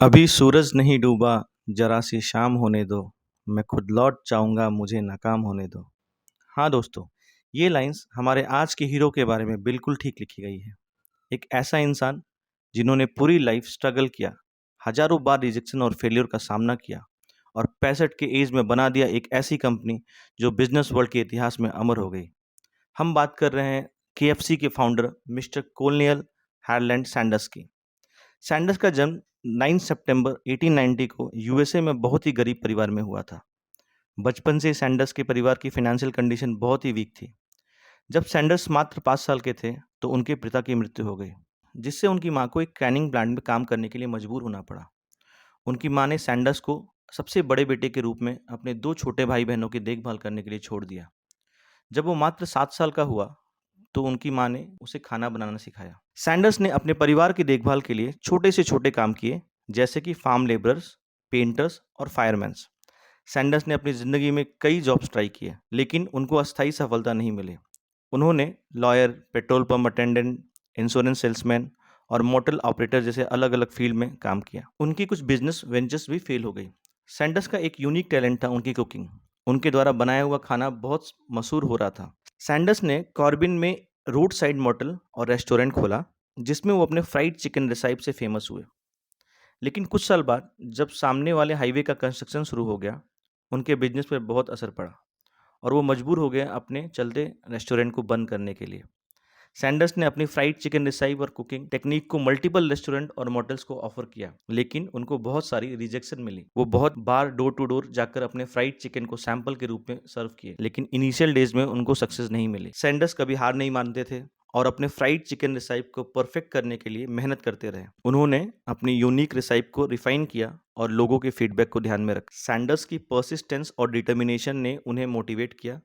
अभी सूरज नहीं डूबा, जरा सी शाम होने दो। मैं खुद लौट जाऊंगा, मुझे नाकाम होने दो। हाँ दोस्तों, ये लाइंस हमारे आज के हीरो के बारे में बिल्कुल ठीक लिखी गई है। एक ऐसा इंसान जिन्होंने पूरी लाइफ स्ट्रगल किया, हजारों बार रिजेक्शन और फेलियर का सामना किया और 65 के एज में बना दिया एक ऐसी कंपनी जो बिजनेस वर्ल्ड के इतिहास में अमर हो गई। हम बात कर रहे हैं केएफसी के फाउंडर मिस्टर कोलिनियल हार्लैंड सैंडर्स की। सैंडर्स का जन्म 9 सितंबर 1890 को यूएसए में बहुत ही गरीब परिवार में हुआ था। बचपन से सैंडर्स के परिवार की फाइनेंशियल कंडीशन बहुत ही वीक थी। जब सैंडर्स मात्र 5 साल के थे तो उनके पिता की मृत्यु हो गई, जिससे उनकी मां को एक कैनिंग प्लांट में काम करने के लिए मजबूर होना पड़ा। उनकी मां ने सैंडर्स को सबसे बड़े बेटे के रूप में अपने 2 छोटे भाई बहनों की देखभाल करने के लिए छोड़ दिया। जब वो मात्र 7 साल का हुआ तो उनकी मां ने उसे खाना बनाना सिखाया। सैंडर्स ने अपने परिवार की देखभाल के लिए छोटे से छोटे काम किए, जैसे कि फार्म लेबरर्स, पेंटर्स और फायरमैन्स। सैंडर्स ने अपनी ज़िंदगी में कई जॉब्स ट्राई किए, लेकिन उनको अस्थायी सफलता नहीं मिली। उन्होंने lawyer, petrol pump attendant, insurance salesman और मोटल ऑपरेटर जैसे अलग अलग फील्ड में काम किया। उनकी कुछ बिजनेस वेंचर्स भी फेल हो गई। सैंडर्स का एक यूनिक टैलेंट था उनकी कुकिंग। उनके द्वारा बनाया हुआ खाना बहुत मशहूर हो रहा था। सैंडर्स ने कॉर्बिन में रोड साइड मोटल और रेस्टोरेंट खोला, जिसमें वो अपने फ्राइड चिकन रेसिपी से फेमस हुए। लेकिन कुछ साल बाद जब सामने वाले हाईवे का कंस्ट्रक्शन शुरू हो गया, उनके बिजनेस पर बहुत असर पड़ा और वो मजबूर हो गए अपने चलते रेस्टोरेंट को बंद करने के लिए। सैंडर्स ने अपनी फ्राइड चिकन रेसिपी और कुकिंग टेक्निक को मल्टीपल रेस्टोरेंट और मोटल्स को ऑफर किया, लेकिन उनको बहुत सारी रिजेक्शन मिली। वो बहुत बार डोर टू डोर जाकर अपने फ्राइड चिकन को सैंपल के रूप में सर्व किए, लेकिन इनिशियल डेज में उनको सक्सेस नहीं मिली। सैंडर्स कभी हार नहीं मानते थे और अपने फ्राइड चिकन रेसिपी को परफेक्ट करने के लिए मेहनत करते रहे। उन्होंने अपनी यूनिक रेसिपी को रिफाइन किया और लोगों के फीडबैक को ध्यान में रखा। सैंडर्स की परसिस्टेंस और डिटर्मिनेशन ने उन्हें मोटिवेट किया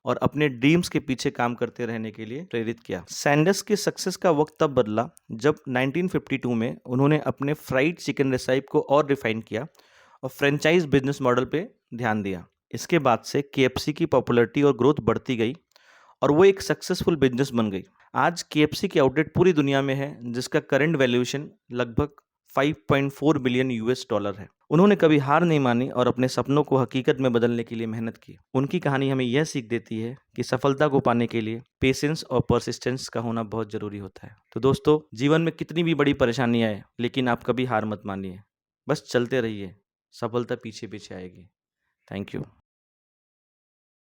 और अपने ड्रीम्स के पीछे काम करते रहने के लिए प्रेरित किया। सैंडर्स के सक्सेस का वक्त तब बदला जब 1952 में उन्होंने अपने फ्राइड चिकन रेसिपी को और रिफाइन किया और फ्रेंचाइज बिजनेस मॉडल पे ध्यान दिया। इसके बाद से केएफसी की पॉपुलैरिटी और ग्रोथ बढ़ती गई और वो एक सक्सेसफुल बिजनेस बन गई। आज केएफसी की आउटलेट पूरी दुनिया में है, जिसका करंट वैल्यूएशन लगभग 5.4 बिलियन यूएस डॉलर है। उन्होंने कभी हार नहीं मानी और अपने सपनों को हकीकत में बदलने के लिए मेहनत की। उनकी कहानी हमें यह सीख देती है कि सफलता को पाने के लिए पेशेंस और परसिस्टेंस का होना बहुत जरूरी होता है। तो दोस्तों, जीवन में कितनी भी बड़ी परेशानी आए, लेकिन आप कभी हार मत मानिए। बस चलते रहिए, सफलता पीछे पीछे आएगी। Thank you.